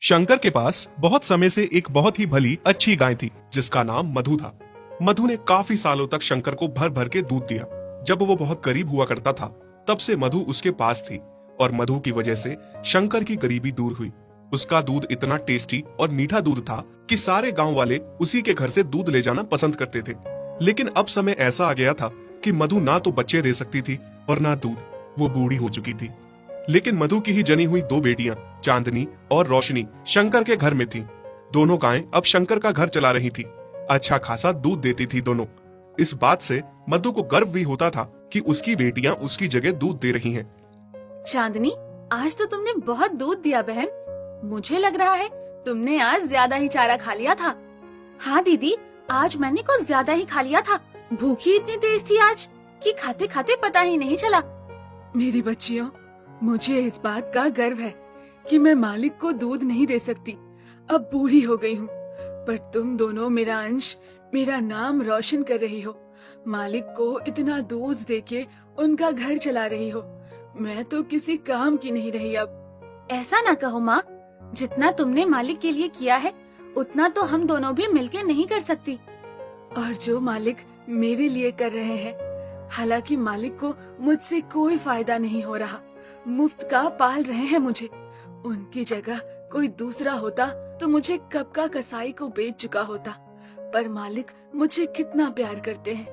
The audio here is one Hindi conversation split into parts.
शंकर के पास बहुत समय से एक बहुत ही भली अच्छी गाय थी जिसका नाम मधु था। मधु ने काफी सालों तक शंकर को भर भर के दूध दिया। जब वो बहुत गरीब हुआ करता था तब से मधु उसके पास थी और मधु की वजह से शंकर की गरीबी दूर हुई। उसका दूध इतना टेस्टी और मीठा दूध था कि सारे गांव वाले उसी के घर से दूध ले जाना पसंद करते थे। लेकिन अब समय ऐसा आ गया था कि मधु ना तो बच्चे दे सकती थी और ना दूध, वो बूढ़ी हो चुकी थी। लेकिन मधु की ही जनी हुई दो बेटियां चांदनी और रोशनी शंकर के घर में थीं। दोनों गायें अब शंकर का घर चला रही थी। अच्छा खासा दूध देती थी दोनों। इस बात से मधु को गर्व भी होता था कि उसकी बेटियां उसकी जगह दूध दे रही हैं। चांदनी, आज तो तुमने बहुत दूध दिया बहन। मुझे लग रहा है तुमने आज ज्यादा ही चारा खा लिया था। हाँ दीदी, आज मैंने कुछ ज्यादा ही खा लिया था। भूख ही इतनी तेज थी आज कि खाते खाते पता ही नहीं चला। मेरी बच्चियों, मुझे इस बात का गर्व है कि मैं मालिक को दूध नहीं दे सकती। अब बूढ़ी हो गई हूँ, पर तुम दोनों मेरा अंश, मेरा नाम रोशन कर रही हो। मालिक को इतना दूध देके उनका घर चला रही हो। मैं तो किसी काम की नहीं रही अब। ऐसा ना कहो माँ, जितना तुमने मालिक के लिए किया है उतना तो हम दोनों भी मिलके नहीं कर सकती। और जो मालिक मेरे लिए कर रहे हैं, हालांकि मालिक को मुझसे कोई फायदा नहीं हो रहा, मुफ्त का पाल रहे हैं मुझे। उनकी जगह कोई दूसरा होता तो मुझे कब का कसाई को बेच चुका होता। पर मालिक मुझे कितना प्यार करते हैं,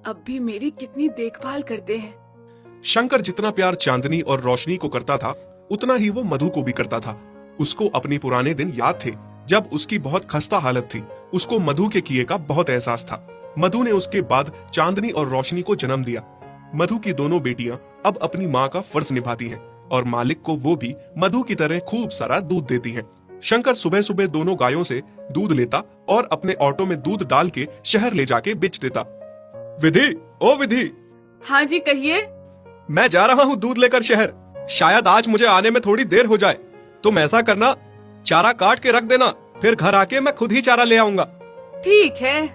अब भी मेरी कितनी देखभाल करते हैं। शंकर जितना प्यार चांदनी और रोशनी को करता था उतना ही वो मधु को भी करता था। उसको अपने पुराने दिन याद थे जब उसकी बहुत खस्ता हालत थी। उसको मधु के किए का बहुत एहसास था। मधु ने उसके बाद चांदनी और रोशनी को जन्म दिया। मधु की दोनों बेटियां अब अपनी माँ का फर्ज निभाती हैं और मालिक को वो भी मधु की तरह खूब सारा दूध देती हैं। शंकर सुबह सुबह दोनों गायों से दूध लेता और अपने ऑटो में दूध डाल के शहर ले जाके बेच देता। विधि, ओ विधि। हाँ जी, कहिए। मैं जा रहा हूँ दूध लेकर शहर। शायद आज मुझे आने में थोड़ी देर हो जाए। तुम ऐसा करना, चारा काट के रख देना, फिर घर आके मैं खुद ही चारा ले आऊंगा। ठीक है।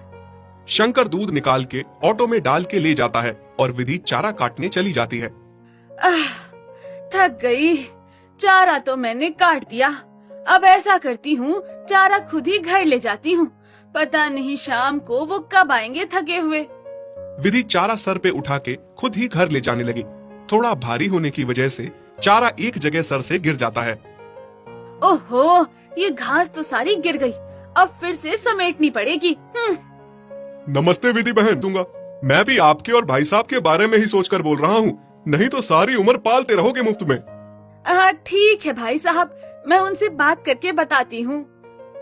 शंकर दूध निकाल के ऑटो में डाल के ले जाता है और विधि चारा काटने चली जाती है। थक गई। चारा तो मैंने काट दिया। अब ऐसा करती हूँ, चारा खुद ही घर ले जाती हूँ। पता नहीं शाम को वो कब आएंगे थके हुए। विधि चारा सर पे उठा के खुद ही घर ले जाने लगी। थोड़ा भारी होने की वजह से चारा एक जगह सर से गिर जाता है। ओहो, ये घास तो सारी गिर गई। अब फिर से समेटनी पड़ेगी। नमस्ते विधि बहन, दूंगा। मैं भी आपके और भाई साहब के बारे में ही सोचकर बोल रहा हूँ, नहीं तो सारी उम्र पालते रहोगे मुफ्त में। ठीक है भाई साहब, मैं उनसे बात करके बताती हूँ।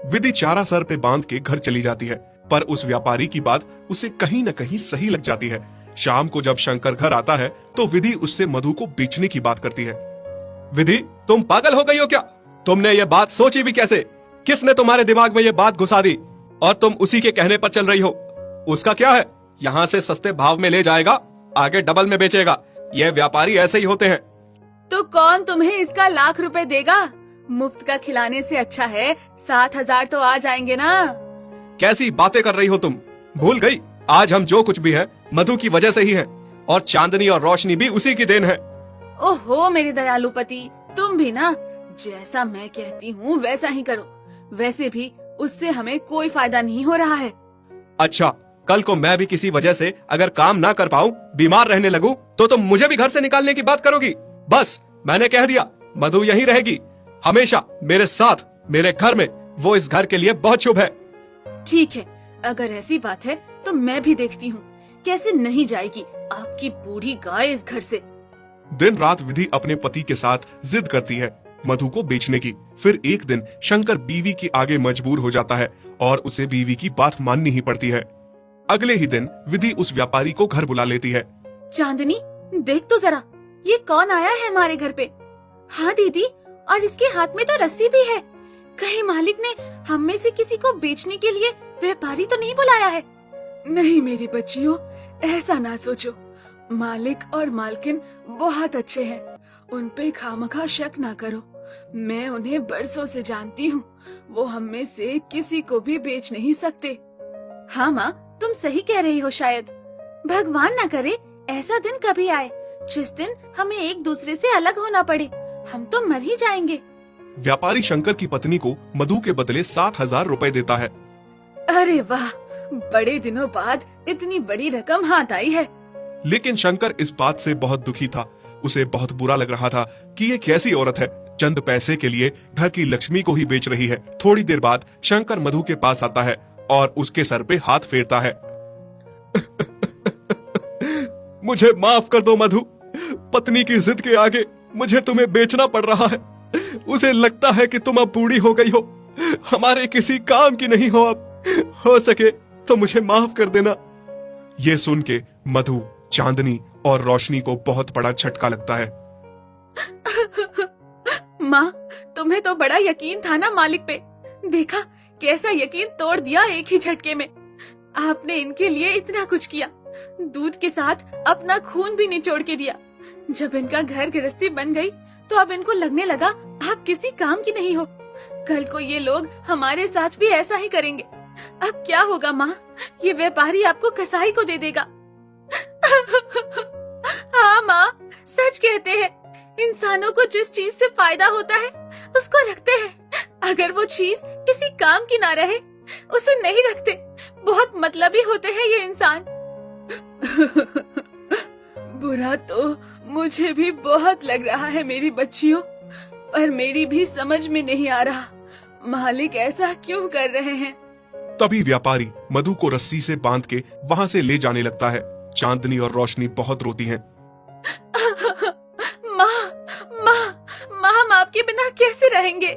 विधि चारा सर पे बांध के घर चली जाती है, पर उस व्यापारी की बात उसे कहीं न कहीं सही लग जाती है। शाम को जब शंकर घर आता है तो विधि उससे मधु को बेचने की बात करती है। विधि, तुम पागल हो गई हो क्या? तुमने ये बात सोची भी कैसे? किसने तुम्हारे दिमाग में ये बात घुसा दी और तुम उसी के कहने पर चल रही हो? उसका क्या है, यहाँ से सस्ते भाव में ले जाएगा, आगे डबल में बेचेगा। ये व्यापारी ऐसे ही होते हैं। तो कौन तुम्हें इसका लाख रुपए देगा? मुफ्त का खिलाने से अच्छा है 7,000 तो आ जाएंगे ना। कैसी बातें कर रही हो तुम? भूल गई, आज हम जो कुछ भी है मधु की वजह से ही है, और चांदनी और रोशनी भी उसी की देन है। ओहो मेरे दयालु पति, तुम भी ना, जैसा मैं कहती हूँ वैसा ही करो। वैसे भी उससे हमें कोई फायदा नहीं हो रहा है। अच्छा, कल को मैं भी किसी वजह से अगर काम ना कर पाऊँ, बीमार रहने लगूं, तो तुम मुझे भी घर से निकालने की बात करोगी? बस मैंने कह दिया, मधु यहीं रहेगी हमेशा मेरे साथ, मेरे घर में। वो इस घर के लिए बहुत शुभ है। ठीक है, अगर ऐसी बात है तो मैं भी देखती हूँ कैसे नहीं जाएगी आपकी बूढ़ी गाय इस घर से। दिन रात विधि अपने पति के साथ जिद करती है मधु को बेचने की। फिर एक दिन शंकर बीवी के आगे मजबूर हो जाता है और उसे बीवी की बात माननी ही पड़ती है। अगले ही दिन विधि उस व्यापारी को घर बुला लेती है। चांदनी, देख तो जरा, ये कौन आया है हमारे घर पे? हाँ दीदी, और इसके हाथ में तो रस्सी भी है। कहीं मालिक ने हम में से किसी को बेचने के लिए व्यापारी तो नहीं बुलाया है? नहीं मेरी बच्चियों, ऐसा ना सोचो। मालिक और मालकिन बहुत अच्छे हैं, उन पे खामखा शक ना करो। मैं उन्हें बरसों से जानती हूँ, वो हम में से किसी को भी बेच नहीं सकते। हाँ माँ, तुम सही कह रही हो। शायद भगवान ना करे ऐसा दिन कभी आए जिस दिन हमें एक दूसरे से अलग होना पड़े। हम तो मर ही जाएंगे। व्यापारी शंकर की पत्नी को मधु के बदले 7,000 रुपए देता है। अरे वाह, बड़े दिनों बाद इतनी बड़ी रकम हाथ आई है। लेकिन शंकर इस बात से बहुत दुखी था। उसे बहुत बुरा लग रहा था कि ये कैसी औरत है, चंद पैसे के लिए घर की लक्ष्मी को ही बेच रही है। थोड़ी देर बाद शंकर मधु के पास आता है और उसके सर पे हाथ फेरता है। मुझे माफ कर दो मधु, पत्नी की जिद के आगे मुझे तुम्हें बेचना पड़ रहा है। उसे लगता है कि तुम अब बूढ़ी हो गई हो, हमारे किसी काम की नहीं हो। अब हो सके तो मुझे माफ कर देना। ये सुन के मधु, चांदनी और रोशनी को बहुत बड़ा झटका लगता है। माँ, तुम्हें तो बड़ा यकीन था ना मालिक पे। देखा कैसा यकीन तोड़ दिया एक ही झटके में। आपने इनके लिए इतना कुछ किया, दूध के साथ अपना खून भी निचोड़ के दिया। जब इनका घर गृहस्थी बन गई तो अब इनको लगने लगा आप किसी काम की नहीं हो। कल को ये लोग हमारे साथ भी ऐसा ही करेंगे। अब क्या होगा माँ? ये व्यापारी आपको कसाई को दे देगा। हाँ माँ, सच कहते हैं, इंसानों को जिस चीज से फायदा होता है उसको रखते हैं। अगर वो चीज किसी काम की ना रहे उसे नहीं रखते। बहुत मतलबी होते हैं ये इंसान। बुरा तो मुझे भी बहुत लग रहा है मेरी बच्चियों, पर मेरी भी समझ में नहीं आ रहा मालिक ऐसा क्यों कर रहे हैं। तभी व्यापारी मधु को रस्सी से बांध के वहाँ से ले जाने लगता है। चांदनी और रोशनी बहुत रोती हैं। माँ, हम आपके बिना कैसे रहेंगे?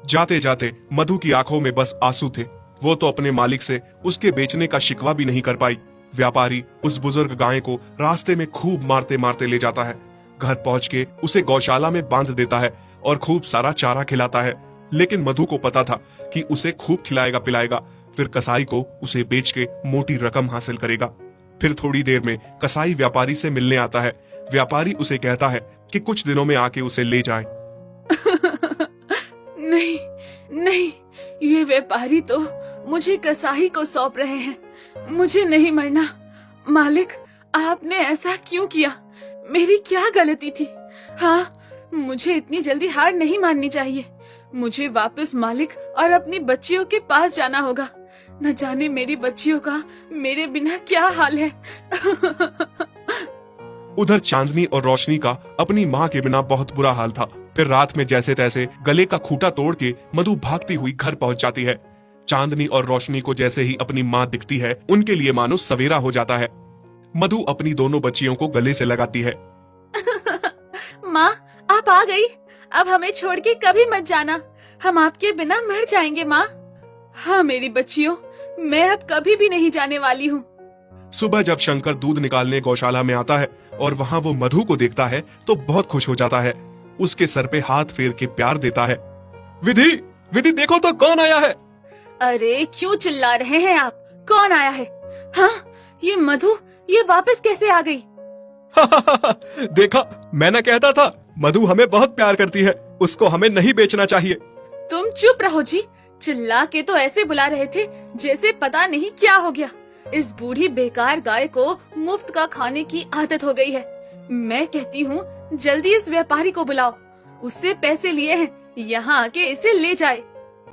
जाते जाते मधु की आंखों में बस आंसू थे। वो तो अपने मालिक से उसके बेचने का शिकवा भी नहीं कर पाई। व्यापारी उस बुजुर्ग गाय को रास्ते में खूब मारते मारते ले जाता है। घर पहुंच के उसे गौशाला में बांध देता है और खूब सारा चारा खिलाता है। लेकिन मधु को पता था कि उसे खूब खिलाएगा पिलाएगा, फिर कसाई को उसे बेच के मोटी रकम हासिल करेगा। फिर थोड़ी देर में कसाई व्यापारी से मिलने आता है। व्यापारी उसे कहता है कि कुछ दिनों में आके उसे ले जाए। नहीं नहीं, ये व्यापारी तो मुझे कसाई को सौंप रहे हैं। मुझे नहीं मरना। मालिक, आपने ऐसा क्यों किया? मेरी क्या गलती थी? हाँ, मुझे इतनी जल्दी हार नहीं माननी चाहिए। मुझे वापस मालिक और अपनी बच्चियों के पास जाना होगा। न जाने मेरी बच्चियों का मेरे बिना क्या हाल है। उधर चांदनी और रोशनी का अपनी माँ के बिना बहुत बुरा हाल था। फिर रात में जैसे तैसे गले का खूंटा तोड़ के मधु भागती हुई घर पहुंच जाती है। चांदनी और रोशनी को जैसे ही अपनी माँ दिखती है, उनके लिए मानो सवेरा हो जाता है। मधु अपनी दोनों बच्चियों को गले से लगाती है। माँ, आप आ गई। अब हमें छोड़ के कभी मत जाना, हम आपके बिना मर जाएंगे माँ। हाँ मेरी बच्चियों, मैं अब कभी भी नहीं जाने वाली हूँ। सुबह जब शंकर दूध निकालने गौशाला में आता है और वहाँ वो मधु को देखता है तो बहुत खुश हो जाता है। उसके सर पे हाथ फेर के प्यार देता है। विधि, विधि देखो तो कौन आया है। अरे क्यों चिल्ला रहे हैं आप? कौन आया है? हाँ, ये मधु, ये वापस कैसे आ गई? देखा, मैंने कहता था मधु हमें बहुत प्यार करती है, उसको हमें नहीं बेचना चाहिए। तुम चुप रहो जी। चिल्ला के तो ऐसे बुला रहे थे जैसे पता नहीं क्या हो गया। इस बूढ़ी बेकार गाय को मुफ्त का खाने की आदत हो गई है। मैं कहती हूँ जल्दी इस व्यापारी को बुलाओ, उससे पैसे लिए हैं, यहाँ आके इसे ले जाए।